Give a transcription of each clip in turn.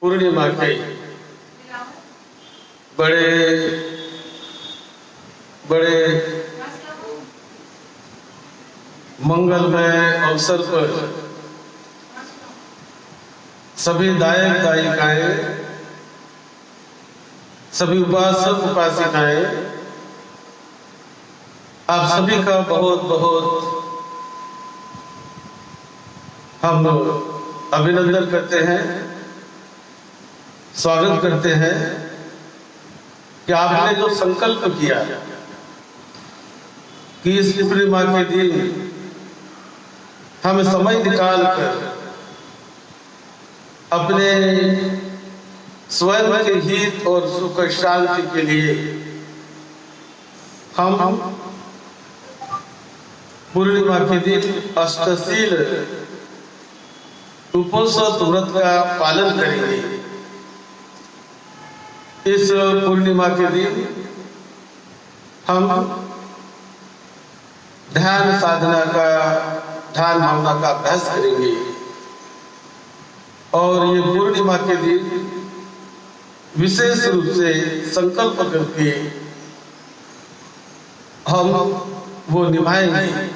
पूर्णिमा के बड़े बड़े मंगलमय अवसर पर सभी दायक दायिकाएं, सभी उपासक उपासिकाएं, आप सभी का बहुत बहुत हम अभिनंदन करते हैं, स्वागत करते हैं कि आपने जो संकल्प किया कि इस पूर्णिमा के दिन हम समय निकाल कर अपने स्वयं के हित और सुख शांति के लिए हम पूर्णिमा के दिन अष्टशील उपोषित व्रत का पालन करेंगे। इस पूर्णिमा के दिन हम ध्यान साधना का, ध्यान भावना का अभ्यास करेंगे और ये पूर्णिमा के दिन विशेष रूप से संकल्प करके हम वो निभाएंगे।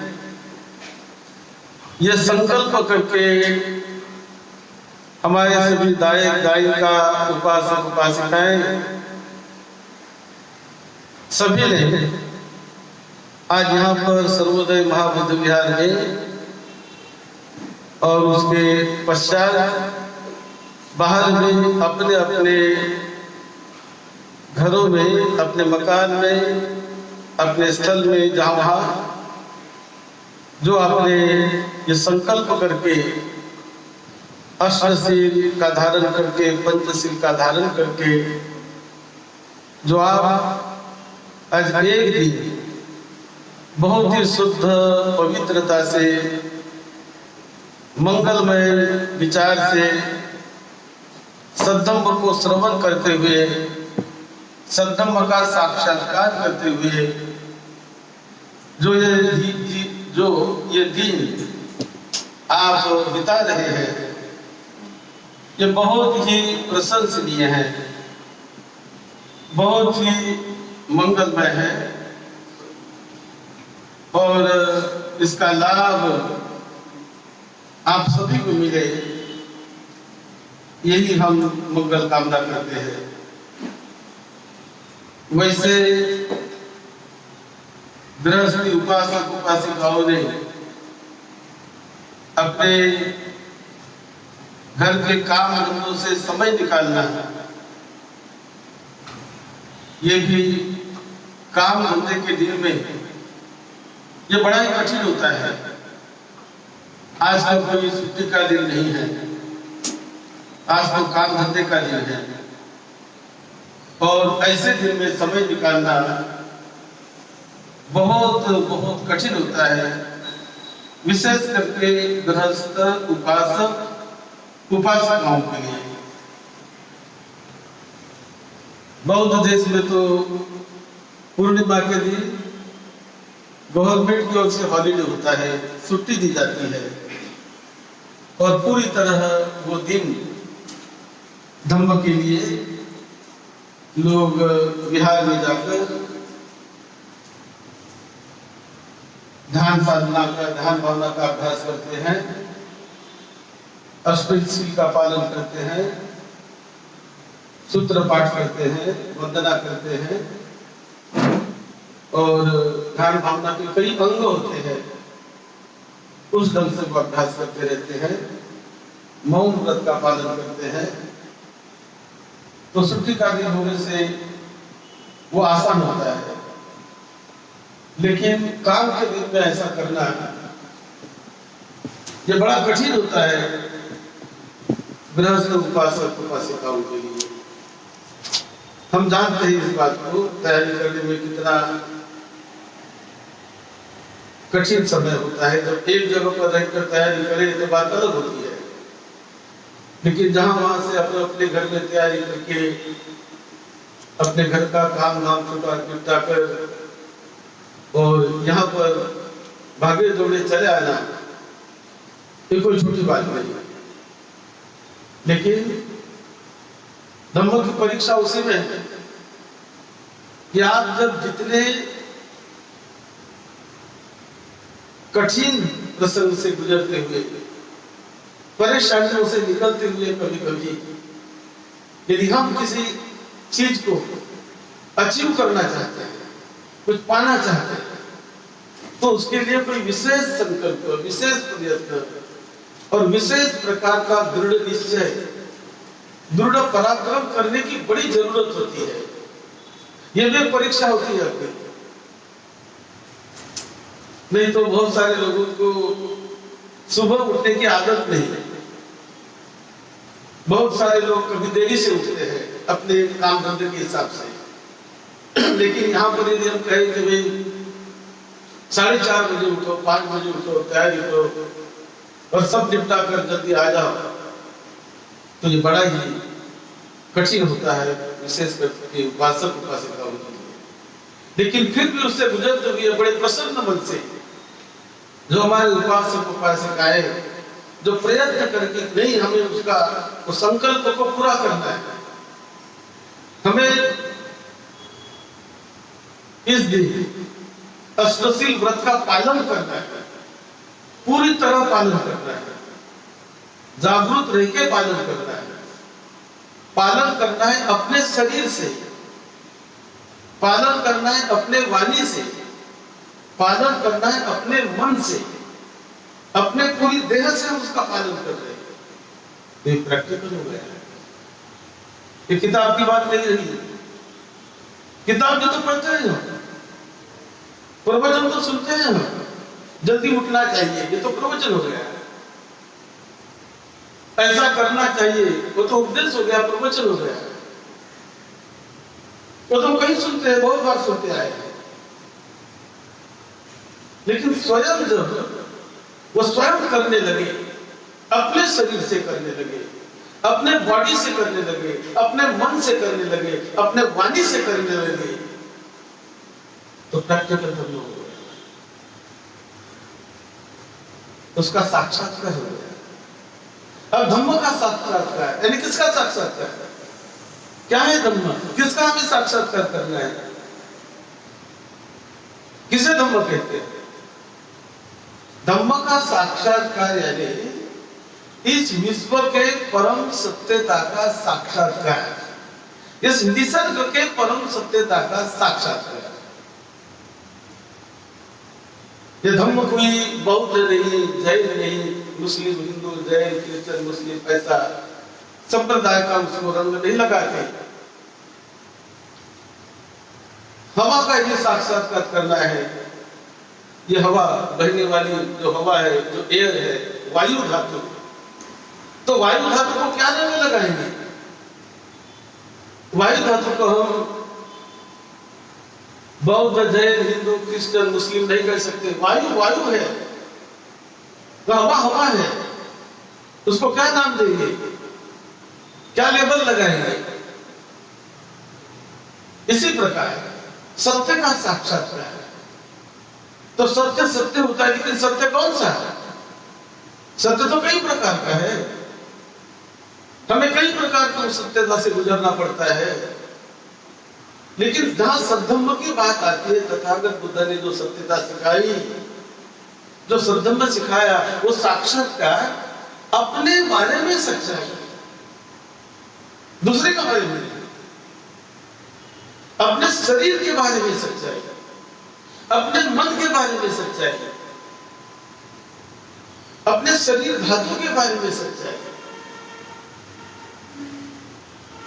ये संकल्प करके हमारे सभी दायक दायिका, उपासक उपासिकाएं सभी ने आज यहाँ पर सर्वोदय महाबुद्ध विहार में और उसके पश्चात बाहर में अपने अपने घरों में, अपने मकान में, अपने स्थल में, जहाँ वहाँ जो आपने ये संकल्प करके अष्टशील का धारण करके, पंचशील का धारण करके जो आप आज एक दिन बहुत ही शुद्ध पवित्रता से, मंगलमय विचार से, सद्धम्म को श्रवण करते हुए, सद्धम्म का साक्षात्कार करते हुए जो ये दिन आप बिता रहे हैं, ये बहुत ही प्रशंसनीय है, बहुत ही मंगलमय है और इसका लाभ आप सभी को मिले, यही हम मंगल कामना करते हैं। वैसे गृहस्थी उपासक उपासिकाओं ने अपने घर के काम धंधों से समय निकालना, ये भी काम धंधे के दिन में ये बड़ा ही कठिन होता है। आज तो कोई छुट्टी का दिन नहीं है, आज तो काम धंधे का दिन है और ऐसे दिन में समय निकालना बहुत बहुत कठिन होता है, विशेष करके गृहस्थ उपासक उपासकाओं के लिए। बौद्ध देश में तो पूर्णिमा के दिन गवर्नमेंट की ओर से हॉलीडे होता है, छुट्टी दी जाती है और पूरी तरह वो दिन धम्म के लिए लोग विहार में जाकर ध्यान साधना का, ध्यान भावना का अभ्यास करते हैं, अष्टशील का पालन करते हैं, सूत्र पाठ करते हैं, वंदना करते हैं और ध्यान भावना के कई अंग होते हैं, उस ढंग से वो अभ्यास करते रहते हैं, मौन व्रत का पालन करते हैं। तो छुट्टी का दिन होने से वो आसान होता है, लेकिन काम के दिन में ऐसा करना ये बड़ा कठिन होता है गृहस्थ उपासक उपासिकाओं के लिए। हम जानते हैं इस बात को, तैयारी करने में कितना कठिन समय होता है। जब एक जगह पर रहकर तैयारी करें तो बात अलग होती है, लेकिन जहां वहां से अपने अपने घर में तैयारी करके अपने घर का काम धाम छुटा निपटा कर और यहाँ पर भागे दौड़े चले आना, ये कोई छोटी बात नहीं है। लेकिन धम्म की परीक्षा उसी में है कि आप जब जितने कठिन प्रसंग से गुजरते हुए, परेशानियों से निकलते हुए, कभी कभी यदि हम किसी चीज को अचीव करना चाहते हैं, कुछ पाना चाहते हैं, तो उसके लिए कोई विशेष संकल्प, विशेष प्रयत्न और विशेष प्रकार का दृढ़ निश्चय, दृढ़ पराक्रम करने की बड़ी जरूरत होती है। यह भी परीक्षा होती है आपकी। नहीं तो बहुत सारे लोगों को सुबह उठने की आदत नहीं है। बहुत सारे लोग कभी देरी से उठते हैं अपने काम धंधे के हिसाब से। लेकिन यहाँ पर यदि हम कहें कि भाई 4:30 बजे उठो, 5 बजे उठो, तैयारी करो और सब निपटा कर जल्दी आ जाओ, तो ये बड़ा ही कठिन होता है, विशेष करके उपासक उपासिकाओं के लिए। लेकिन फिर भी उससे गुजरते हुए बड़े प्रसन्न मन से जो हमारे उपासक उपासिकाएं जो प्रयत्न करके नहीं, हमें उसका उस संकल्प को पूरा करना है, हमें इस दिन अष्टशील व्रत का पालन करना है, पूरी तरह पालन करना है, जागरूक रह के पालन करना है। पालन करना है अपने शरीर से, पालन करना है अपने वाणी से, पालन करना है अपने मन से, अपने पूरी देह से हम उसका पालन कर रहे हैं। तो ये प्रैक्टिकल हो गया है। ये किताब की बात नहीं रही। किताब जो तो पढ़ते हैं, प्रवचन तो सुनते हैं, जल्दी उठना चाहिए, ये तो प्रवचन हो गया है। ऐसा करना चाहिए, वो तो उपदेश हो गया, प्रवचन हो गया। वो तो कहीं सुनते हैं, बहुत बार सुनते आए हैं। लेकिन स्वयं जब वो स्वयं करने लगे, अपने शरीर से करने लगे, अपने बॉडी से करने लगे, अपने मन से करने लगे, अपने वाणी से करने लगे, तो प्रैक्टिकल धर्म हो गया, उसका साक्षात्कार हो गया। अब धम्म का साक्षात्कार यानी किसका साक्षात्कार? क्या है धम्म? किसका हमें साक्षात्कार करना है? किसे धम्म कहते हैं? धम्म का साक्षात्कार यानी इस विश्व के परम सत्यता का साक्षात्कार, इस निसर्ग के परम सत्यता का साक्षात्कार। ये धम्म कोई बौद्ध नहीं, जैन नहीं, मुस्लिम, हिंदू, जैन, क्रिश्चियन, मुस्लिम ऐसा संप्रदाय का उसको रंग नहीं लगाते। हवा का ये साक्षात्कार करना है। ये हवा बहने वाली जो हवा है, जो एयर है, वायु धातु, तो वायु धातु को क्या नाम लगाएंगे? वायु धातु को हम बौद्ध, जैन, हिंदू, क्रिश्चियन, मुस्लिम नहीं कह सकते। वायु वायु है, तो हवा हवा है, उसको क्या नाम देंगे? क्या लेबल लगाएंगे? इसी प्रकार सत्य का साक्षात्कार है। तो सत्य सत्य होता है, लेकिन सत्य कौन सा है? सत्य तो कई प्रकार का है, हमें कई प्रकार की सत्यता से गुजरना पड़ता है। लेकिन जहां सद्धम्म की बात आती है, तथागत बुद्ध ने जो सत्यता सिखाई, जो सद्धम्म सिखाया, वो साक्षात्कार अपने बारे में सच्चाई, दूसरे के बारे में, अपने शरीर के बारे में सच्चाई, अपने मन के बारे में सच्चाई, अपने शरीर धातु के बारे में सच्चाई,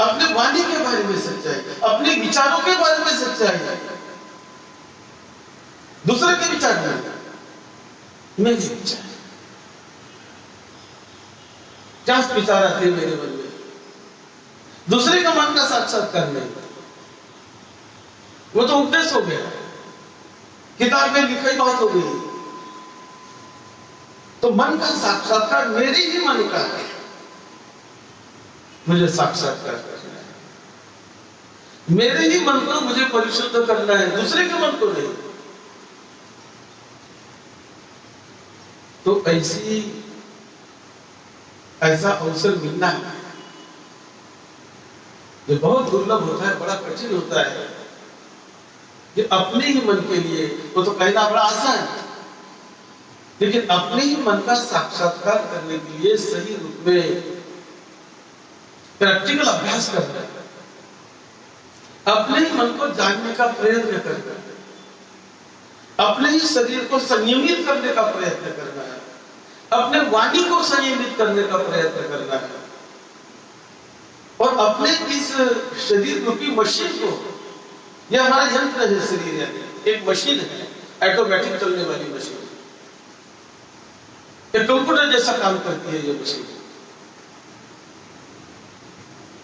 अपने वाणी के बारे में सच्चाई, अपने विचारों के बारे में सच्चाई, दूसरे के विचार में, मेरे विचार, क्या विचार आते हैं मेरे मन में, दूसरे का मन का साक्षात्कार नहीं। वो तो उपदेश हो गया, किताब में लिखी बात हो गई। तो मन का साक्षात्कार मेरे ही मन का है, मुझे साक्षात्कार करना है, मेरे ही मन को मुझे परिशुद्ध करना है, दूसरे के मन को नहीं। तो ऐसा अवसर मिलना ये बहुत दुर्लभ होता है, बड़ा कठिन होता है कि अपने ही मन के लिए, वो तो कहना बड़ा आसान है, लेकिन अपने ही मन का साक्षात्कार करने के लिए सही रूप में प्रैक्टिकल अभ्यास करना है, अपने ही मन को जानने का प्रयत्न करना है, अपने ही शरीर को संयमित करने का प्रयत्न करना है, अपने वाणी को संयमित करने का प्रयत्न करना है, और अपने इस शरीर रूपी मशीन को, यह हमारा यंत्र है, शरीर है, एक मशीन है, ऑटोमेटिक चलने वाली मशीन, एक कंप्यूटर जैसा काम करती है ये मशीन।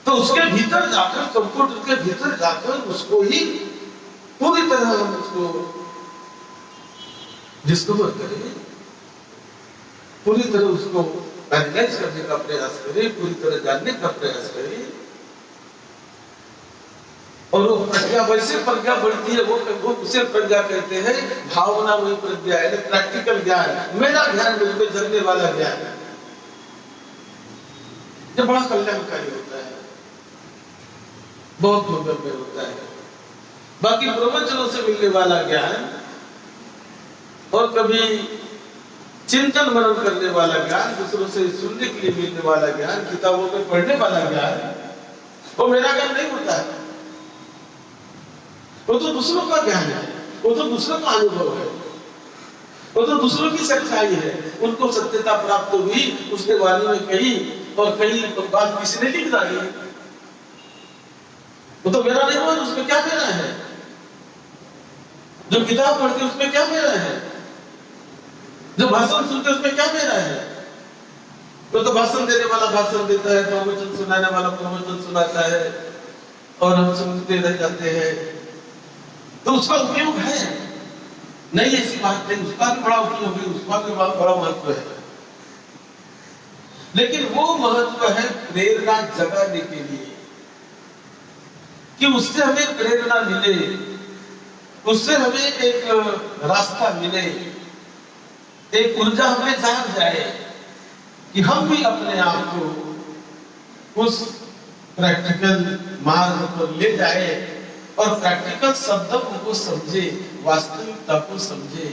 तो उसके भीतर जाकर, कंप्यूटर के भीतर जाकर उसको ही पूरी तरह हम उसको डिस्कवर करें, पूरी तरह उसको एनालाइज करने का प्रयास करें, पूरी तरह जानने का प्रयास करें, और वो प्रज्ञा वैसे प्रज्ञा बढ़ती है, वो उसे प्रज्ञा कहते हैं, भावना वही प्रज्ञा है, प्रैक्टिकल ज्ञान, मेरा ध्यान मुझ पे जगने वाला ज्ञान, ये बड़ा कल्याणकारी होता है, बहुत मंगलमय होता है। बाकी प्रवचनों से मिलने वाला ज्ञान और कभी चिंतन मनन करने वाला ज्ञान, दूसरों से सुनने के लिए मिलने वाला ज्ञान, किताबों में पढ़ने वाला ज्ञान, वो मेरा ज्ञान नहीं होता है, वो तो दूसरों का ज्ञान है, वो तो दूसरों का अनुभव है, वो तो दूसरों की सच्चाई है, उनको सत्यता प्राप्त हुई, उसके वाणी में कही और कहीं बात किसी ने लिख डाली, वो तो मेरा नहीं हुआ, उसमें क्या मेरा है, जो किताब पढ़ते उसमें क्या मेरा है, जो भाषण सुनते उसमें क्या मेरा है, वो तो भाषण देने वाला भाषण देता है, प्रवचन सुनाने वाला प्रवचन सुनाता है, और हम सुनते रह जाते हैं, तो उसका उपयोग है, नहीं ऐसी बात नहीं, उसका भी बड़ा उपयोग है, उसका भी बड़ा महत्व है, लेकिन वो महत्व है प्रेरणा जगाने के लिए, कि उससे हमें प्रेरणा मिले, उससे हमें एक रास्ता मिले, एक ऊर्जा हमें जाग जाए कि हम भी अपने आप को उस प्रैक्टिकल मार्ग पर ले जाए और प्रैक्टिकल शब्दों को समझे, वास्तविकता को समझे,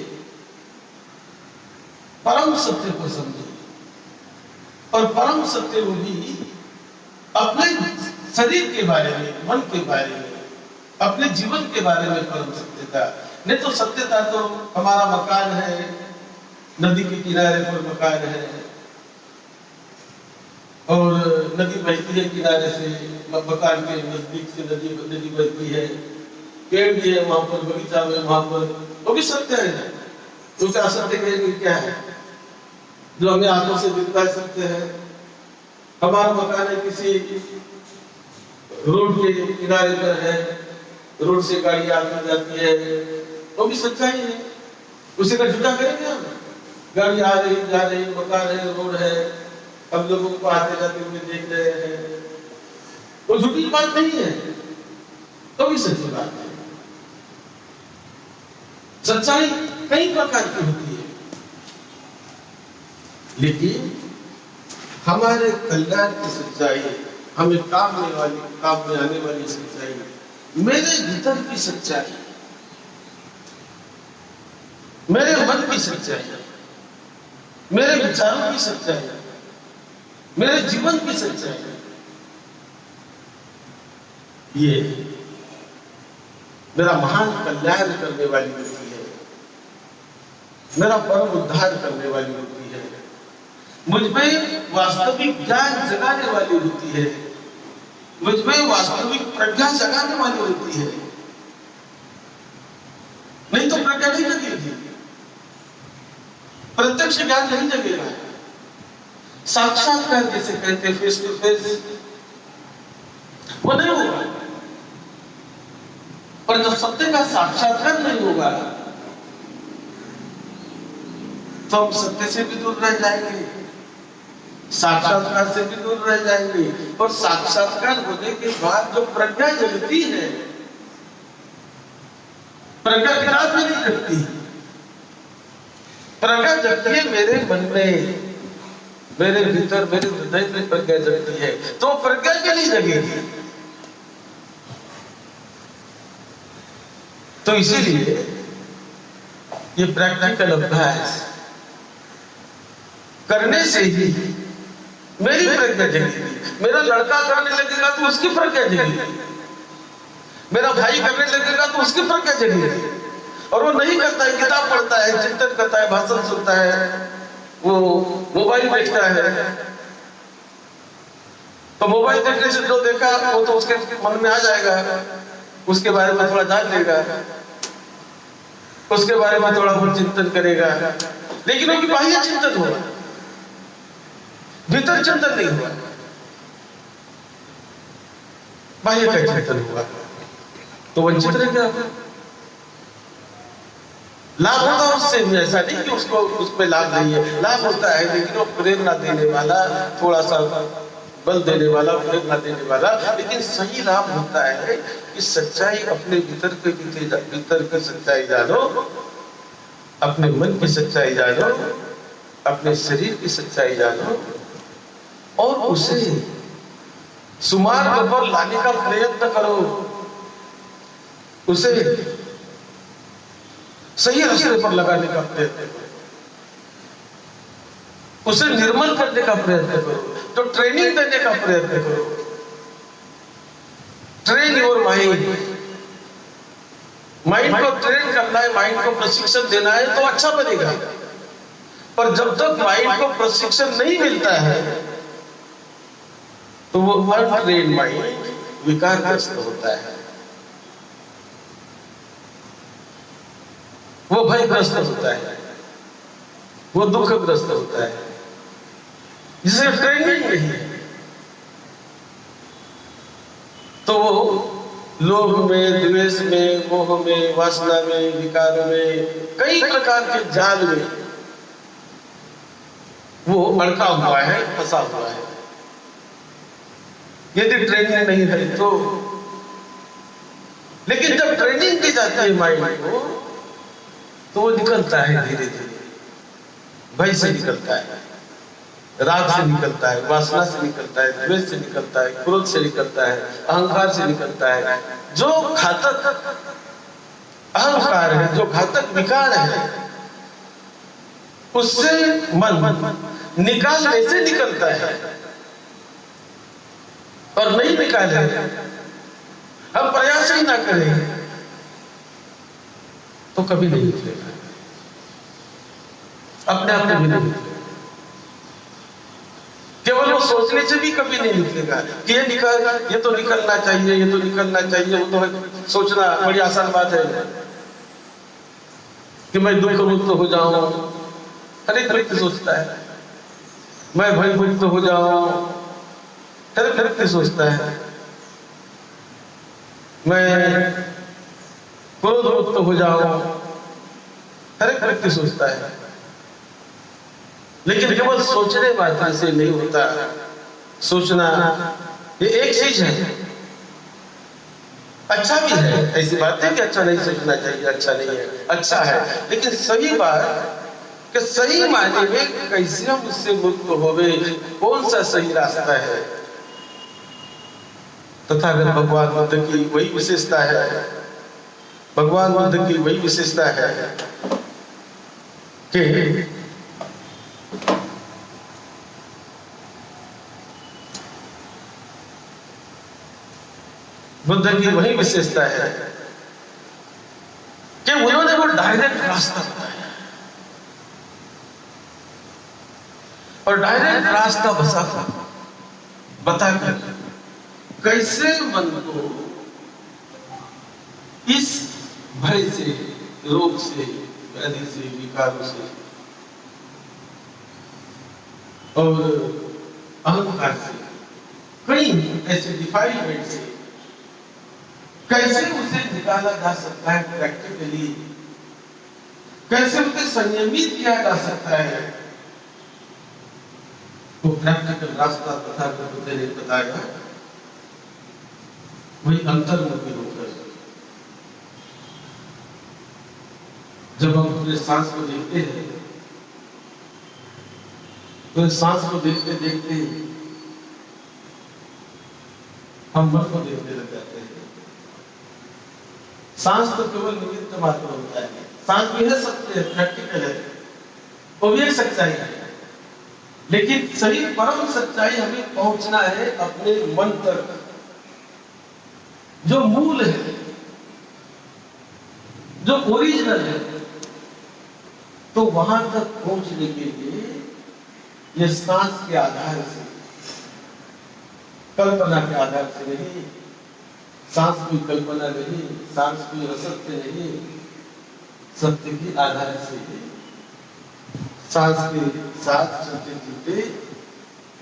परम सत्य को समझे, और परम सत्य वो भी अपने शरीर के बारे में, मन के बारे में, अपने जीवन के बारे में परम सत्यता। नहीं तो सत्यता तो हमारा मकान है, नदी के किनारे पर मकान है, और नदी बहती है किनारे से, मकान के नजदीक से नदी बहती है, पेड़ भी है वहां पर, बगीचा में वहां पर, वो भी सत्य है, तो क्या असत्य कहेंगे क्या है, जो हमें आंखों से दिखता है सत्य है। हमारा मकान है किसी रोड के किनारे पर है, रोड से गाड़ी आती जाती है, वो भी सच्चाई है, उसे का झूठा करेंगे हम, गाड़ी आ रही जा रही, मकान है, रोड है, हम लोगों को आते जाते हुए देख रहे हैं, वो झूठी बात नहीं है, तो भी सच्ची बात है। सच्चाई कई प्रकार की होती है, लेकिन हमारे कल्याण की सच्चाई, हमें काम में आने वाली सच्चाई, मेरे भीतर की सच्चाई, मेरे मन की सच्चाई, मेरे विचारों की सच्चाई, मेरे जीवन की सच्चाई, ये मेरा महान कल्याण करने वाली होती है, मेरा परम उद्धार करने वाली होती है, मुझमें वास्तविक ज्ञान जगाने वाली होती है, मुझमें वास्तविक प्रज्ञा जगाने वाली होती है, नहीं तो प्रज्ञा नहीं जगेगी, प्रत्यक्ष ज्ञान नहीं जगेगा, साक्षात्कार जैसे कहते हैं, फेस टू फेस, वो नहीं होगा। और जब सत्य का साक्षात्कार नहीं होगा तो हम सत्य से भी दूर रह जाएंगे, साक्षात्कार से भी दूर रह जाएंगे, और साक्षात्कार होने के बाद जो प्रज्ञा जगती है, प्रज्ञा की रात में नहीं जगती, प्रज्ञा जगती है मेरे मन में, मेरे भीतर, मेरे हृदय में प्रज्ञा जगती है, तो प्रज्ञा के लिए जगेगी, तो इसीलिए ये प्रैक्टिकल अभ्यास करने से ही मेरी प्रज्ञा जगेगी। मेरा लड़का करने लगेगा तो उसकी प्रज्ञा जगेगी, मेरा भाई करने लगेगा तो उसकी प्रज्ञा जगेगी। और वो नहीं करता है, किताब पढ़ता है, चिंतन करता है, भाषण सुनता है, वो मोबाइल देखता है, तो मोबाइल देखने से जो देखा वो तो उसके मन में आ जाएगा, उसके बारे में थोड़ा जान लेगा, उसके बारे में थोड़ा बहुत चिंतन करेगा, लेकिन उनकी बाह्य चिंतन हुआ, भीतर चिंतन नहीं हुआ, बाह्य का चिंतन हुआ, तो वंचित रह गया। लाभ होता है उससे भी, ऐसा नहीं कि उसको उसमें लाभ नहीं है, लाभ होता है, लेकिन वो प्रेरणा देने वाला, थोड़ा सा बल देने वाला, प्रेरणा देने वाला, लेकिन सही लाभ होता है कि सच्चाई अपने भीतर की सच्चाई जानो, अपने मन की सच्चाई जानो, अपने शरीर की सच्चाई जानो और उसे सुमार्ग पर लाने का प्रयत्न करो, उसे सही रास्ते पर लगाने का प्रयत्न करो, उसे निर्मल करने का प्रयत्न करो, तो ट्रेनिंग देने का प्रयत्न करो। ट्रेन योर माइंड, माइंड को ट्रेन करना है, माइंड को प्रशिक्षण देना है तो अच्छा बनेगा। पर जब तक माइंड को प्रशिक्षण नहीं मिलता है तो वो अनट्रेन्ड माइंड विकारग्रस्त होता है, वो भयग्रस्त होता है, वो दुखग्रस्त होता है, जिसे ट्रेनिंग नहीं है। तो वो लोभ में, द्वेष में, मोह में, वासना में, विकार में, कई प्रकार के जाल में वो अड़का हुआ है, फंसा हुआ है। यदि ट्रेनिंग नहीं है तो, लेकिन जब ट्रेनिंग दी जाती है माइंड को तो वो निकलता है धीरे धीरे, भय से निकलता है, राग से निकलता है, वासना से निकलता है, द्वेष से निकलता है, क्रोध से निकलता है, अहंकार से निकलता है। जो घातक अहंकार है, जो घातक विकार है, उससे मन निकालने से निकलता है, और नहीं निकाले हम प्रयास ही ना करें तो कभी नहीं निकलेगा, अपने आप कभी नहीं निकलेगा। केवल वो सोचने से भी कभी नहीं निकलेगा कि ये तो निकलना चाहिए, ये तो निकलना चाहिए। वो तो सोचना बड़ी आसान बात है कि मैं दुख मुक्त हो जाऊं, हर एक व्यक्ति सोचता है। मैं भय मुक्त हो जाऊं, हर एक व्यक्ति सोचता है। मैं क्रोध मुक्त हो जाऊं, हर एक व्यक्ति सोचता है। लेकिन केवल सोचने मात्र से नहीं होता। सोचना ये एक चीज है, अच्छा भी है, ऐसी बात है कि अच्छा नहीं सोचना चाहिए, अच्छा नहीं है, अच्छा है, लेकिन सही बात कि सही मायने में कैसे हम उससे मुक्त होवे, कौन सा सही रास्ता है। तथागत भगवान बुद्ध की वही विशेषता है, भगवान बुद्ध की वही विशेषता है कि बुद्ध की वही विशेषता है कि उन्होंने वो डायरेक्ट रास्ता बताया, और डायरेक्ट रास्ता बताकर कैसे मन को इस भय से, रोग से, व्याधि से, विकारों से और अहंकार से, कई ऐसे डिफाइलमेंट से कैसे उसे निकाला जा सकता है प्रैक्टिकली, कैसे उसे संयमित किया जा सकता है, वो प्रैक्टिकल रास्ता तथागत बुद्ध ने बताया। वही अंतर्मुखी होकर जब हम अपने सांस को देखते हैं तो सांस को देखते देखते हम मन को देखने लग जाते हैं। सांस तो केवल निमित्त मात्र होता है। सांस भी है, सत्य है, प्रैक्टिकल है, वो भी एक सच्चाई है, लेकिन सही परम सच्चाई हमें पहुंचना है अपने मन तक, जो मूल है, जो ओरिजिनल है। तो वहां तक पहुंचने के लिए ये सांस के आधार से, कल्पना के आधार से नहीं, सांस की कल्पना नहीं, सांस की असत्य नहीं, सत्य के आधार से सांस के साथ चलते चलते,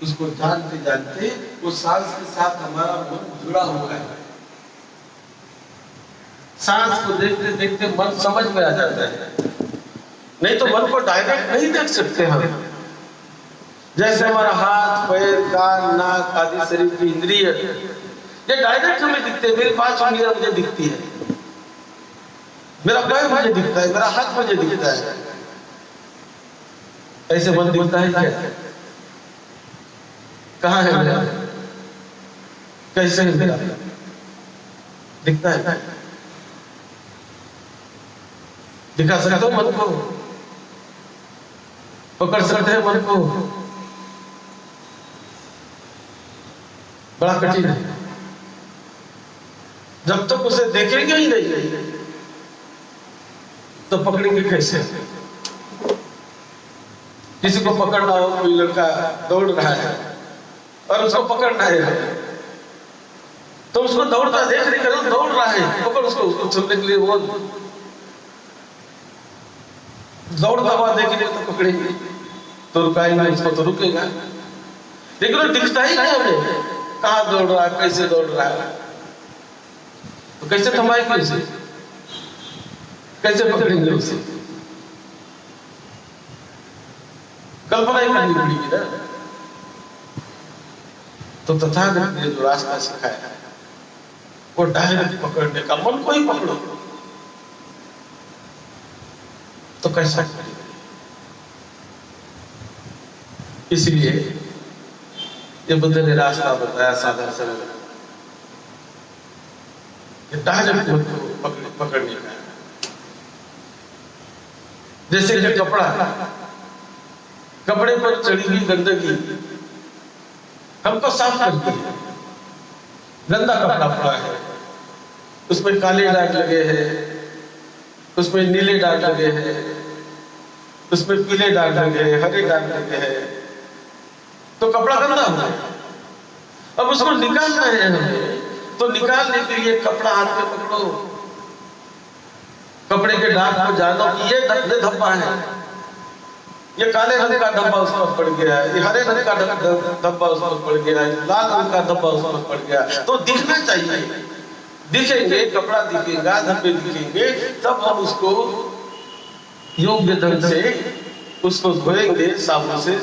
उसको जानते जानते, उस सांस के साथ हमारा मन जुड़ा हुआ है। सांस को देखते देखते मन समझ में आ जाता है, नहीं तो मन को डायरेक्ट नहीं देख सकते हम। जैसे हमारा हाथ, पैर, कान, नाक आदि शरीर की इंद्रिय ये डायरेक्ट हमें दिखते हैं। मेरी 5 उंगलियां मुझे दिखती है, मेरा पैर मुझे दिखता है, मेरा हाथ मुझे दिखता है। ऐसे मन दिखता है क्या? कहाँ है मेरा? कैसे है मेरा? दिखता है? दिखा सकते हो मन को? पकड़ सकते हैं मन को? बड़ा कठिन है। जब तक उसे देखेंगे ही नहीं तो पकड़ेंगे कैसे? किसी को पकड़ना हो, कोई लड़का दौड़ रहा है और उसको पकड़ना है, तो उसको दौड़ता देख रही करो, दौड़ रहा है, पकड़ उसको छूने के लिए बोल, दौड़ता हुआ देखेंगे तो पकड़ेंगे, तो रुकाएंगे उसको तो रुकेगा। लेकिन वो दिखता ही नहीं हमें, कहाँ दौड़ रहा है, कैसे दौड़ रहा है, तो कैसे थमाएंगे उसे? कैसे पकड़ेंगे उसे? कल्पना ही करनी पड़ेगी ना। तो तथागत ने जो रास्ता सिखाया वो डायरेक्ट पकड़ने का, मन को ही पकड़ो तो कैसा करेगा? इसलिए ये बुद्ध ने रास्ता बताया साधा सरल, डायरेक्ट मन को पकड़ने का। जैसे कि कपड़े पर चढ़ी हुई गंदगी हमको साफ करती है। गंदा कपड़ा पड़ा है, उसमें काले दाग लगे हैं, उसमें नीले दाग लगे हैं, उसमें पीले दाग लगे हैं, हरे दाग लगे हैं, तो कपड़ा गंदा हो गया। अब उसको निकालना है हमें, तो निकालने के लिए कपड़ा हाथ में पकड़ो, कपड़े के दाग को जानो कि ये धब्बा है, ये काले रंग का धब्बा उस पर पड़ गया है, ये हरे रंग का धब्बा उस पर पड़ गया है, लाल रंग का धब्बा उस पर पड़ गया, तो दिखना चाहिए। दिखेंगे, कपड़ा दिखेगा, धब्बे दिखेंगे, तब हम उसको योग्य ढंग से उसको धोएंगे, साबुन से,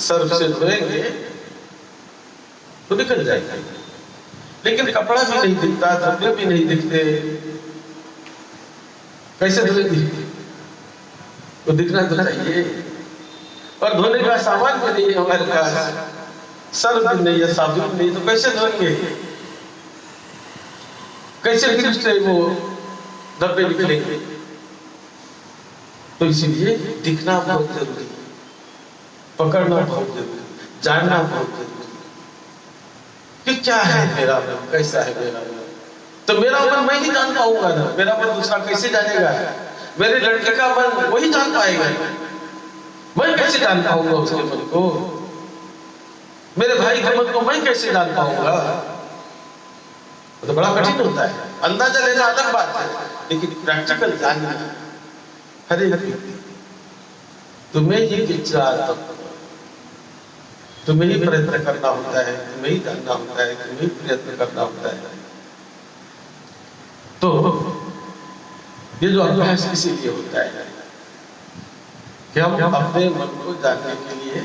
सर्फ से धोएंगे तो निकल जाएगा। लेकिन कपड़ा भी नहीं दिखता, धब्बे भी नहीं दिखते, कैसे धोएंगे? तो दिखना तो चाहिए। और धोने का सामान भी नहीं है हमारे पास, सर्फ भी नहीं है, साबुन नहीं, तो कैसे धोएंगे? कैसे फिर से वो धब्बे निकलेंगे? तो इसीलिए दिखना बहुत जरूरी, पकड़ना बहुत जरूरी, जानना बहुत जरूरी कि क्या है मेरा मन, कैसा है मेरा मन। तो मेरा मन मैं ही जान पाऊंगा ना, मेरा मन दूसरा कैसे जानेगा? मेरे लड़के का मन वही जान पाएगा, मैं कैसे जान पाऊंगा उसके मन को? मेरे भाई के मन को मैं कैसे जान पाऊंगा? तो बड़ा कठिन होता है। अंदाजा लेना अलग बात है, लेकिन प्रैक्टिकल जानना हर एक व्यक्ति, तुम्हें ही विचार, तुम्हें ही प्रयत्न करना होता है, तुम्हें ही जानना होता है, तुम्हें ही प्रयत्न करना होता है। तो ये जो अभ्यास इसीलिए होता है कि हम अपने मन को जानने के लिए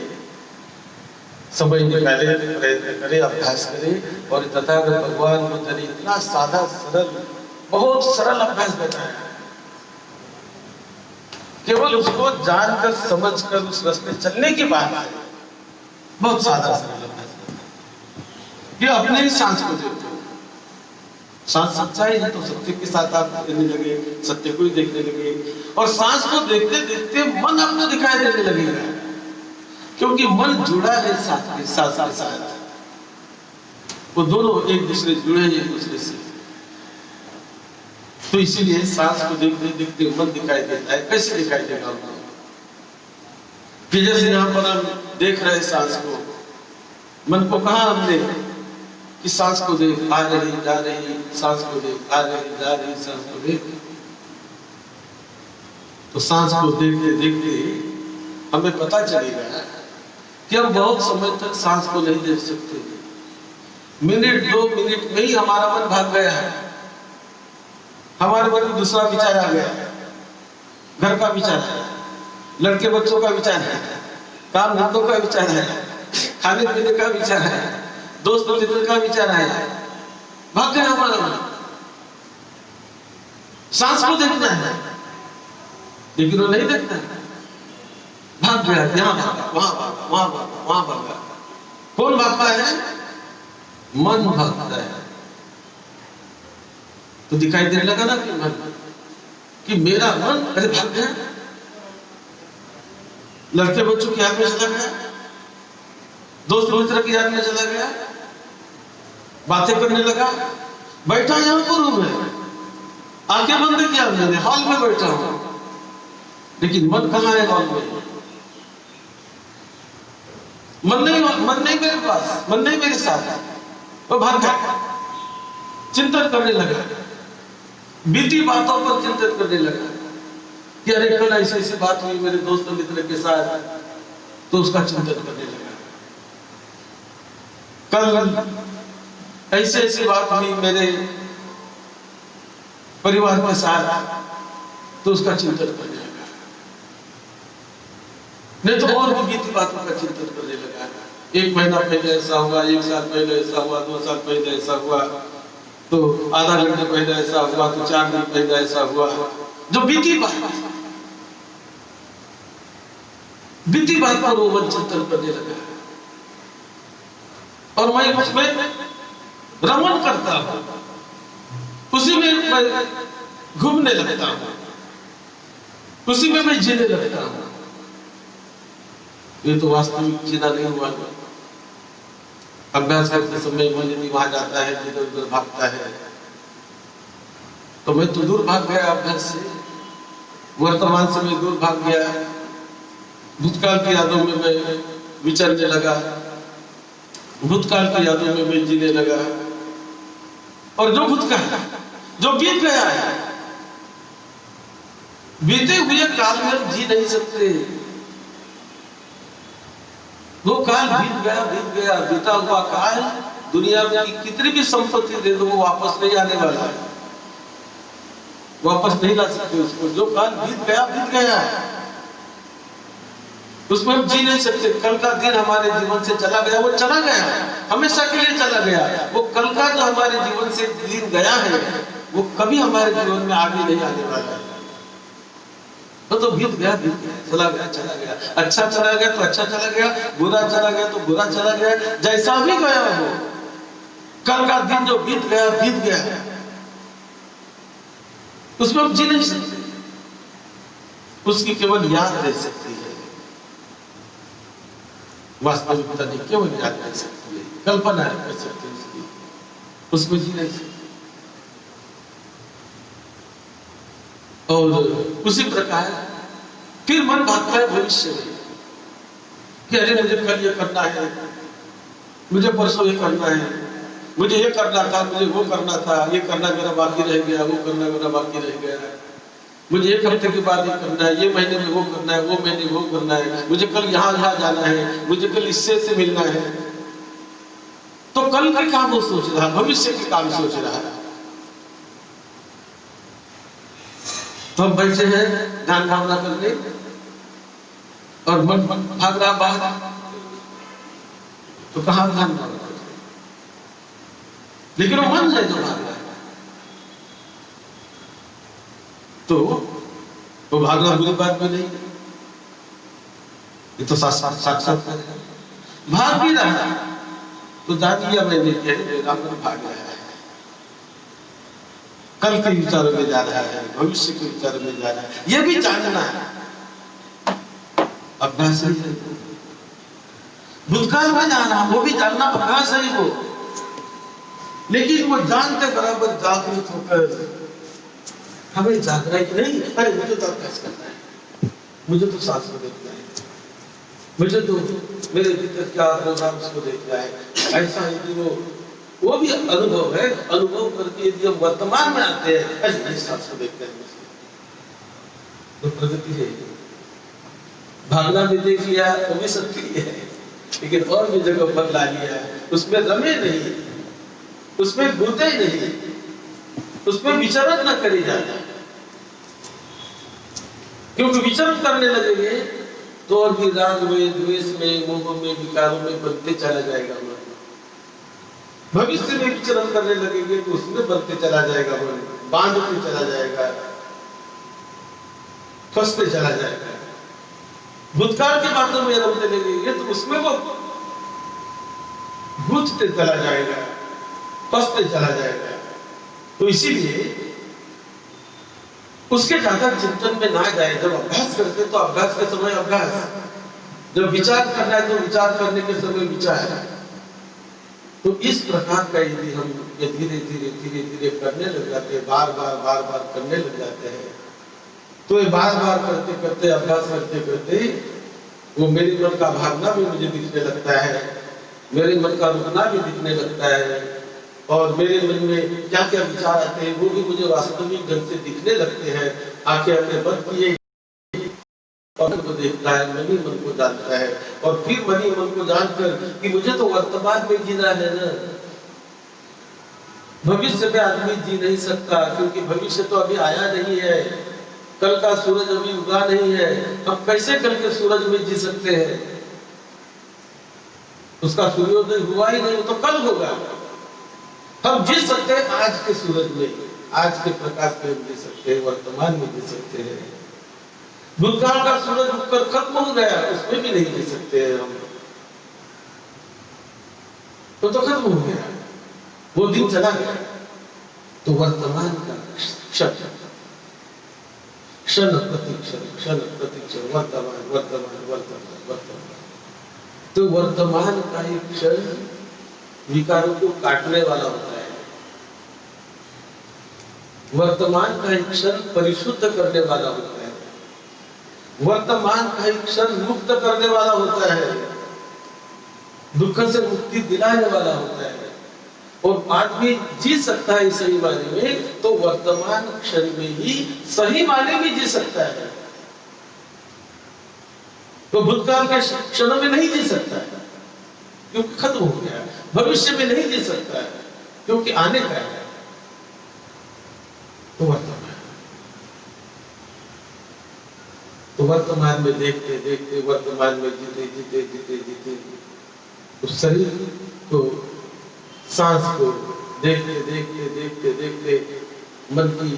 समय निकाले, प्रयत्न करें, अभ्यास करें। और तथागत भगवान बुद्ध ने इतना सादा सरल, बहुत सरल अभ्यास बताया, केवल उसको जानकर समझकर उस रास्ते चलने की बात है। बहुत सादा सरल अभ्यास, ये अपने ही सांस को देखो, सांस सच्चाई है तो सत्य के साथ आप देने लगे, सत्य को ही देखने लगे, और सांस को देखते देखते मन आपको दिखाई देने लगेगा, क्योंकि मन जुड़ा है सांस के साथ। वो दोनों एक दूसरे जुड़े हैं एक दूसरे से। तो इसीलिए सांस को देखते देखते मन दिखाई देता है। कैसे दिखाई देगा हमको? कि जैसे यहाँ पर हम देख रहे हैं सांस को, मन को कहा हमने कि सांस को देख, आ रही जा रही, सांस को देख, आ रही जा रही, सांस को देख। तो सांस को देखते देखते हमें पता चलेगा कि हम बहुत समय तक सांस को नहीं देख सकते। मिनट 2 मिनट में ही हमारा मन भाग गया है, हमारे मन में दूसरा विचार आ गया, घर का विचार है, लड़के बच्चों का विचार है, काम धंधों का विचार है, खाने पीने का विचार है, दोस्त मित्र का विचार है, भाग गया हमारा मन। सांस को देखना है लेकिन वो नहीं देखता है, भाग गया, यहाँ भागा, वहां भागा, वहां भागा, वहां भागा। कौन भागता है? मन भागता है। तो दिखाई देने लगा ना कि मन, कि मेरा मन अरे भाग गया, लड़के बच्चों की याद में चला गया, दोस्त मित्र की याद में चला गया, बातें करने लगा, बैठा यहां पर रूम में, आंखें बंद किया मैंने, हॉल में बैठा हूं, लेकिन मन कहां है? हॉल में। मन नहीं मेरे पास, मन नहीं मेरे साथ, वो भाग गया, चिंतन करने लगा, बीती बातों पर चिंतन करने लगा कि अरे कल ऐसी ऐसी बात हुई मेरे दोस्त मित्र के साथ, तो उसका चिंतन करने लगा। कल ऐसी ऐसी बात हुई मेरे परिवार के साथ, तो उसका चिंतन करने लगा। नहीं तो और भी बीती बातों का चिंतन करने लगा। 1 महीना पहले ऐसा हुआ, 1 साल पहले ऐसा हुआ, 2 साल पहले ऐसा हुआ, तो आधा घंटे पहले ऐसा हुआ, तो 4 दिन पहले ऐसा हुआ। जो बीती बात पर वो मन चिंतन करने लगा, और मैं उसमें रमण करता हूं, उसी में मैं घूमने लगता हूं, उसी में मैं जीने लगता हूं। ये तो वास्तविक जीना नहीं हुआ। अभ्यास करते समय मन यदि वहां जाता है, इधर उधर भागता है, तो मैं तो दूर भाग गया अभ्यास से, वर्तमान से मैं दूर भाग गया, भूतकाल की यादों में मैं विचरने लगा, भूतकाल की यादों में मैं जीने लगा, और जो भूतकाल जो बीत गया है, बीते हुए काल में हम जी नहीं सकते। वो काल बीत गया, बीता हुआ काल, दुनिया में कितनी भी संपत्ति दे दो वो वापस नहीं आने वाला है, वापस नहीं ला सकते उसको। जो काल बीत गया, उसमें हम जी नहीं सकते। कल का दिन हमारे जीवन से चला गया, वो चला गया, हमेशा के लिए चला गया। वो कल का जो हमारे जीवन से दिन गया है, वो कभी हमारे जीवन में आगे नहीं आने वाला है। तो बीत गया, चला गया। अच्छा चला गया तो अच्छा चला गया, बुरा चला गया तो बुरा चला गया, जैसा भी गया हो, कल का दिन जो बीत गया, उसमें हम जी नहीं सकते, उसकी केवल याद रह सकती है, वास्तविकता नहीं, केवल याद रह सकती है, कल्पना कर सकते हैं उसकी, उसमें जी नहीं सकते। और उसी प्रकार फिर मन भागता है भविष्य में कि अरे मुझे कल ये करना है, मुझे परसों ये करना है, मुझे ये करना था, मुझे वो करना था, ये करना मेरा बाकी रह गया, वो करना मेरा बाकी रह गया, मुझे 1 हफ्ते के बाद ये करना है, ये महीने में वो करना है, वो महीने में वो करना है, मुझे कल यहाँ जाना है, मुझे कल इससे मिलना है। तो कल के काम वो सोच रहा, भविष्य के काम सोच रहा है। तो हम बैठे हैं ध्यान भावना करने, और मन भाग रहा बाहर, तो कहां ध्यान भावना कर, लेकिन वो मन है जो भाग रहा है। तो वो भागना बुरी बात भी नहीं, ये तो साक्षात भाग भी रहा है, तो जान लिया मैंने कि मेरा मन भाग रहा है, कल के विचारों में जा रहा है, भविष्य के विचारों में जा रहा है, यह भी जानना है। अभ्यास है, भूतकाल में जाना वो भी जानना अभ्यास है वो, लेकिन वो जानते बराबर जागृत होकर हमें जागना है कि नहीं, अरे मुझे तो अभ्यास करना है, मुझे तो सांस को देखना है, मुझे तो मेरे भीतर क्या प्रोग्राम उसको देखना है। ऐसा यदि वो भी अनुभव है, अनुभव करके यदि हम वर्तमान में आते हैं, अरे सांस को देखते हैं, तो प्रगति है। भागना भी देख लिया वो भी सक्रिय है, लेकिन और भी जगह पर ला लिया है, उसमें रमे नहीं, उसमें घुटे नहीं, उसमें विचरण न करे जाना, क्योंकि विचरण करने लगेंगे तो और भी राग में, द्वेष में, मोह में, विकारों में बनते चला जाएगा मन। भविष्य में विचरण करने लगेंगे तो उसमें बनते चला जाएगा मन, बांधते चला जाएगा, फंसते चला जाएगा। भूतकाल के बातों में रमने लगेंगे तो उसमें वो घुटते चला जाएगा, फंसते चला जाएगा। तो इसीलिए उसके ज्यादा चिंतन में ना जाए। जब अभ्यास करते तो अभ्यास के समय अभ्यास, जब विचार करना है तो विचार करने के समय विचार। तो इस प्रकार का यदि हम धीरे धीरे धीरे धीरे करने लग जाते हैं, बार बार करने लग जाते हैं, तो ये बार करते करते अभ्यास करते करते वो मेरे मन का भागना भी मुझे दिखने लगता है, मेरे मन का रुकना भी दिखने लगता है, और मेरे मन में क्या क्या विचार आते हैं वो भी मुझे वास्तविक ढंग से दिखने लगते हैं। आंखें अपने बंद किए और को देखता है, मन ही मन को जानता है, और फिर मन ही मन को जानकर कि मुझे तो वर्तमान में जीना है ना, भविष्य में आदमी जी नहीं सकता, क्योंकि भविष्य तो अभी आया नहीं है, कल का सूरज अभी उगा नहीं है, हम कैसे कल के सूरज में जी सकते हैं? उसका सूर्योदय हुआ ही नहीं, तो कल होगा। हम जी सकते हैं आज के सूरज में, आज के प्रकाश में जी सकते हैं, वर्तमान में जी सकते हैं। भूतकाल का सूरज उगकर खत्म हो गया, उसमें भी नहीं जी सकते हैं हम, तो खत्म हो गया, वो दिन चला गया। तो वर्तमान का क्षण क्षण प्रतिक्षण वर्तमान वर्तमान वर्तमान वर्तमान, तो वर्तमान का ही क्षण विकारों को काटने वाला होता है, वर्तमान का एक क्षण परिशुद्ध करने वाला होता है, वर्तमान का एक क्षण मुक्त करने वाला होता है, दुख से मुक्ति दिलाने वाला होता है, और आदमी जी सकता है सही मायने में तो वर्तमान क्षण में ही सही मायने में जी सकता है। तो भूतकाल के क्षणों में नहीं जी सकता है क्योंकि खत्म हो गया, भविष्य में नहीं जी सकता है क्योंकि आने का है। तो वर्तमान में देखते देखते, वर्तमान में जीते जीते जीते जीते उस शरीर को, सांस को देखते देखते देखते देखते मन की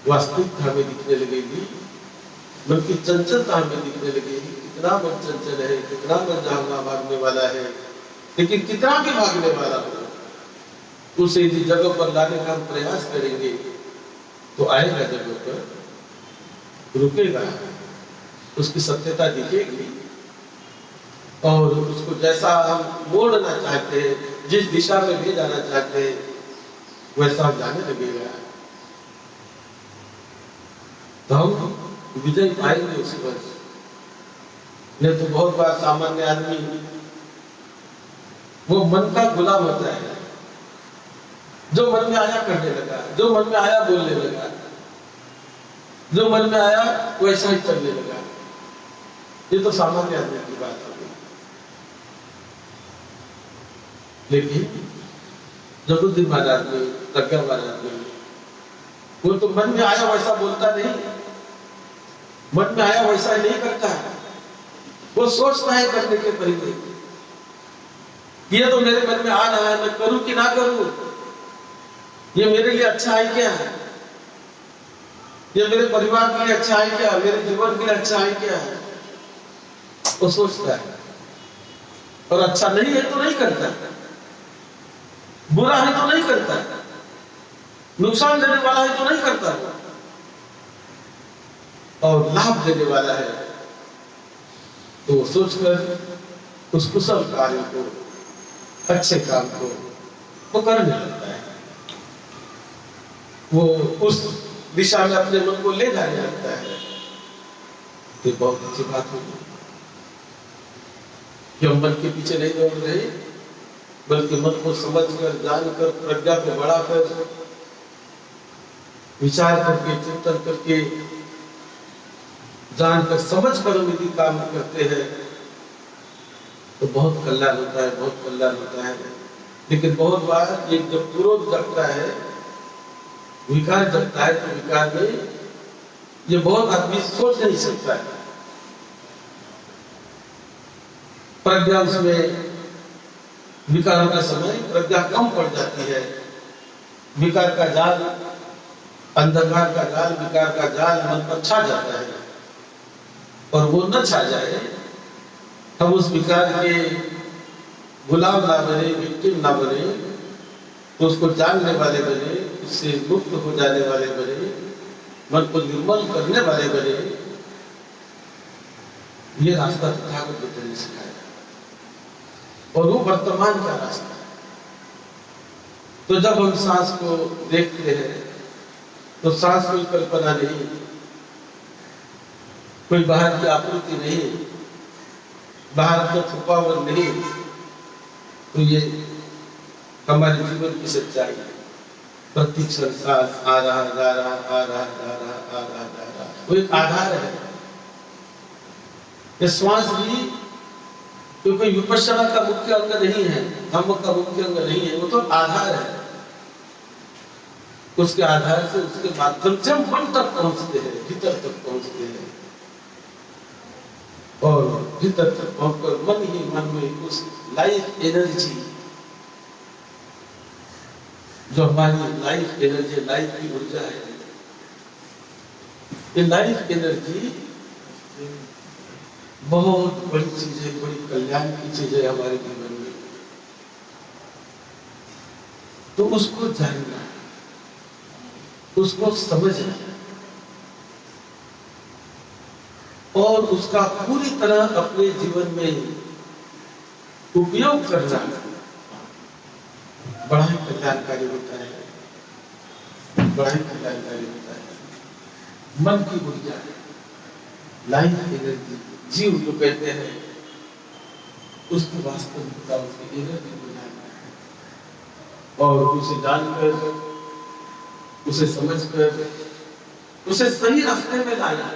वास्तविकता हमें दिखने लगेगी, मन की चंचलता हमें दिखने लगेगी। कितना मन चंचल है, कितना मन जागना भागने वाला है, लेकिन कितना भी भागने वाला हो, उसे यदि जगह पर लाने का हम प्रयास करेंगे तो आएगा जगह पर, रुकेगा, उसकी सत्यता दिखेगी, और उसको जैसा हम मोड़ना चाहते हैं, जिस दिशा में ले जाना चाहते हैं, वैसा हम जाने लगेगा। तो हम विजय पाएंगे उस पर। नहीं तो बहुत बार सामान्य आदमी वो मन का गुलाम होता है, जो मन में आया करने लगा, जो मन में आया बोलने लगा, जो मन में आया वैसा ही चलने लगा। ये तो सामान्य आदमी की बात हो गई। लेकिन जो बुद्धिमान आदमी, प्रज्ञावान आदमी, वो तो मन में आया वैसा बोलता नहीं, मन में आया वैसा नहीं करता है, वो सोचता है करने के पहले, ये तो मेरे मन में आ रहा है, मैं करूं कि ना करूं, ये मेरे लिए अच्छा है क्या, ये मेरे परिवार के लिए अच्छा है क्या, मेरे जीवन के लिए अच्छा है क्या, वो सोचता है। और अच्छा नहीं है तो नहीं करता, बुरा है तो नहीं करता, नुकसान देने वाला है तो नहीं करता, और लाभ देने वाला है तो सोचकर उस कुशल कार्य को, अच्छे काम को वो करने लगता है, वो उस दिशा में अपने मन को ले जाने लगता है। तो बहुत अच्छी बात होगी कि हम मन के पीछे नहीं दौड़ रहे, बल्कि मन को समझकर, जानकर, प्रज्ञा को बढ़ाकर, विचार करके, चिंतन करके, जानकर, समझकर हम यदि काम करते हैं तो बहुत कल्याण होता है, बहुत कल्याण होता है। लेकिन बहुत बार ये जब क्रोध जगता है, विकार जगता है, तो विकार में ये बहुत आदमी सोच नहीं सकता है। प्रज्ञा उसमें, विकारों का समय प्रज्ञा कम पड़ जाती है। विकार का जाल, अंधकार का जाल, विकार का जाल मन पर छा जाता है, और वो न छा जाए, हम उस विकार के गुलाम ना बने, विक्टिम ना बने, तो उसको जानने वाले बने, उससे मुक्त हो जाने वाले बने, मन को निर्मल करने वाले बने। ये रास्ता तथागत बुद्ध ने सिखाया, और वो वर्तमान का रास्ता है। तो जब हम सांस को देखते हैं तो सांस कोई कल्पना नहीं, कोई बाहर की आपूर्ति नहीं, बाहर का छुपावन नहीं, तो ये हमारे जीवन की सच्चाई है। प्रत्येक सांस आ रहा, जा रहा, आ रहा, जा रहा, आ रहा, जा रहा, वो एक आधार है। ये श्वास भी तो कोई विपश्यना का मुख्य अंग नहीं है, धम्म का मुख्य अंग नहीं है, वो तो आधार है। उसके आधार से, उसके माध्यम से हम मन तक पहुंचते हैं, भीतर तक पहुंचते हैं, और भीतर तक पहुंचकर मन ही मन में उस लाइफ एनर्जी, जो हमारी लाइफ एनर्जी, लाइफ की ऊर्जा है, ये लाइफ एनर्जी बहुत बड़ी चीज है, बड़ी कल्याण की चीज है हमारे जीवन में। तो उसको जानना, उसको समझना, और उसका पूरी तरह अपने जीवन में उपयोग करना बड़ा ही कल्याणकारी होता है, बड़ा ही कल्याणकारी होता है। मन की ऊर्जा, लाइफ एनर्जी, जीव जो कहते हैं, उसकी वास्तविकता, उसकी एनर्जी को जानना है, और उसे जानकर, उसे समझकर, उसे सही रास्ते में लाना।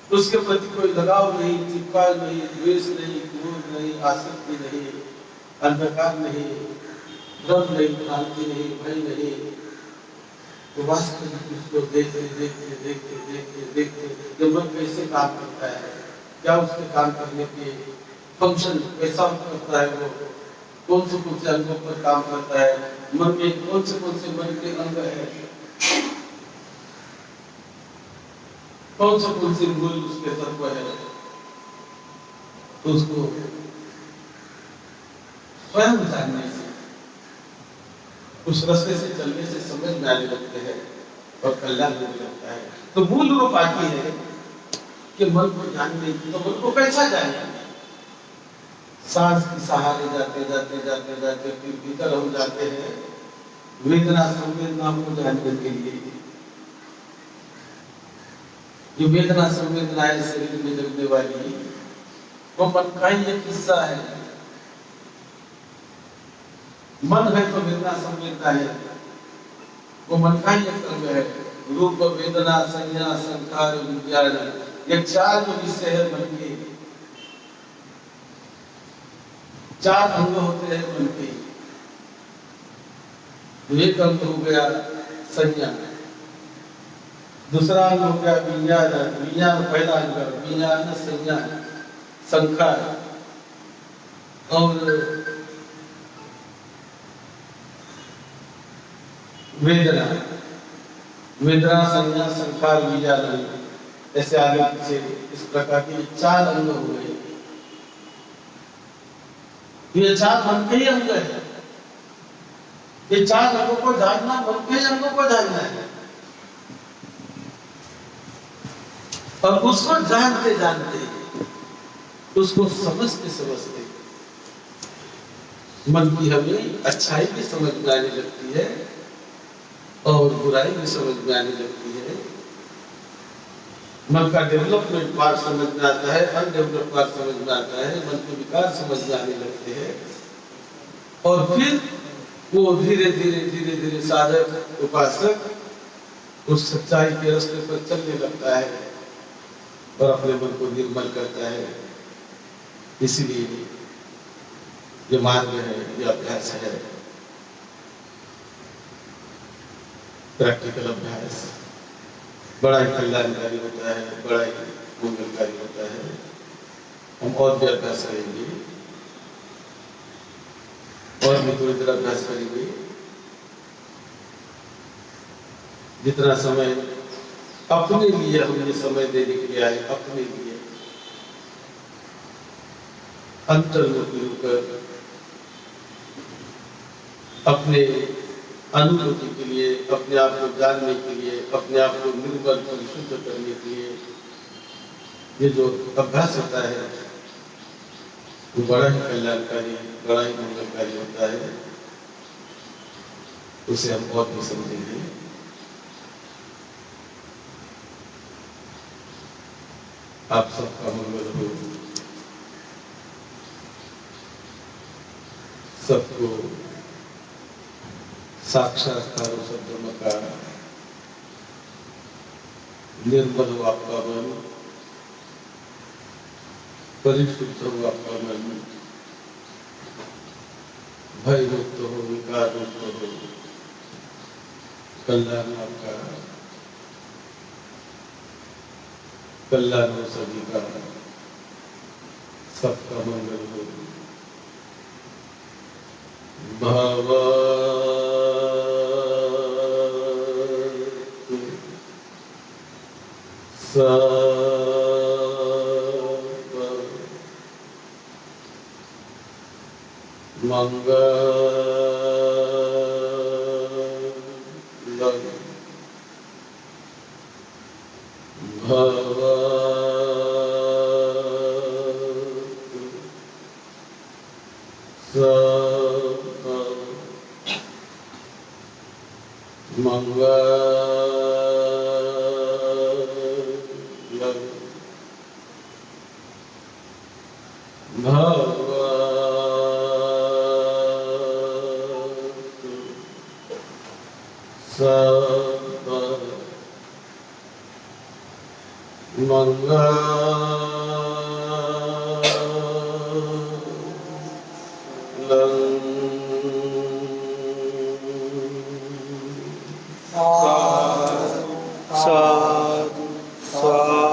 उसके प्रति कोई लगाव नहीं, चिपकाव नहीं, द्वेष नहीं, क्रोध नहीं, आसक्ति नहीं, अंधकार नहीं, भ्रम नहीं, भ्रांति नहीं, भय नहीं। तो वास्तविक उसको देखते देखते देखते देखते देखते जब मन कैसे काम करता है, क्या उसके काम करने के फंक्शन कैसा करता है, वो कौन से अंगों पर काम करता है, मन में कौन से मन के अंग है, कौन से मूल उसके तत्व है, तो उसको स्वयं जानने से, उस रास्ते से चलने से समझ में आने लगते हैं, और कल्याण होने लगता है। तो मूल रूप आती है कि मन को जानने की, तो मन को कैसा जाने? सांस के सहारे जाते जाते जाते जाते फिर भीतर हम जाते हैं वेदना संवेदना को जानने के लिए। ये वेदना संवेदनाएं शरीर में जगने वाली, वो मन का ही एक हिस्सा है। मन है तो वेदना संवेदना है, वो मन का ही एक अंग है। रूप वेदना संज्ञा संस्कार विज्ञान, ये चार जो विषय है मन के, चार अंग होते हैं मन के। एक अंग हो गया संज्ञा, दूसरा अंग हो गया विज्ञान, विज्ञान पहला अंग, विज्ञान संज्ञा संस्कार, और वेदना, वेदना संज्ञा संस्कार विज्ञान, ऐसे आगे पीछे इस प्रकार के चार अंग हुए। ये चार मन के ही अंग है। ये 4 अंगों को जानना मन के अंगों को जानना है। और उसको जानते जानते, उसको समझते समझते मन की हमें अच्छाई भी समझ में आने लगती है और बुराई भी समझ में आने लगती है। मन का डेवलपमेंट पार्ट समझ में आता है, अनडेवलप पार्ट समझ में आता है, मन के विकार समझ में आने लगते हैं और फिर वो धीरे धीरे धीरे धीरे साधक उपासक उस सच्चाई के रास्ते पर चलने लगता है और अपने मन को निर्मल करता है। इसलिए ये मार्ग है, ये अभ्यास है, प्रैक्टिकल अभ्यास बड़ा ही कल्याणकारी होता है, बड़ा ही मंगलकारी होता है। हम और भी अभ्यास करेंगे और भी थोड़ी देर अभ्यास करेंगे। जितना समय अपने लिए हम ये समय देने के लिए आए, अपने लिए अंतर्मुखी होकर अपने अनुभूति के लिए, अपने आप को जानने के लिए, अपने आप को निर्मल परिशुद्ध करने के लिए ये जो अभ्यास होता है वो बड़ा ही कल्याणकारी, बड़ा ही मंगलकारी होता है। उसे हम और भी समझेंगे। आप सबका मंगल हो, सबको साक्षात्कार हो सद्ब्रह्म का, निर्मल हो आपका मन, परिशुद्ध हो आपका मन, भय मुक्त हो, विकार मुक्त हो, कल्याण आपका, कल्याण हो सभी का, सबका मंगल हो। भव मंगल भव मंगल भव मंगल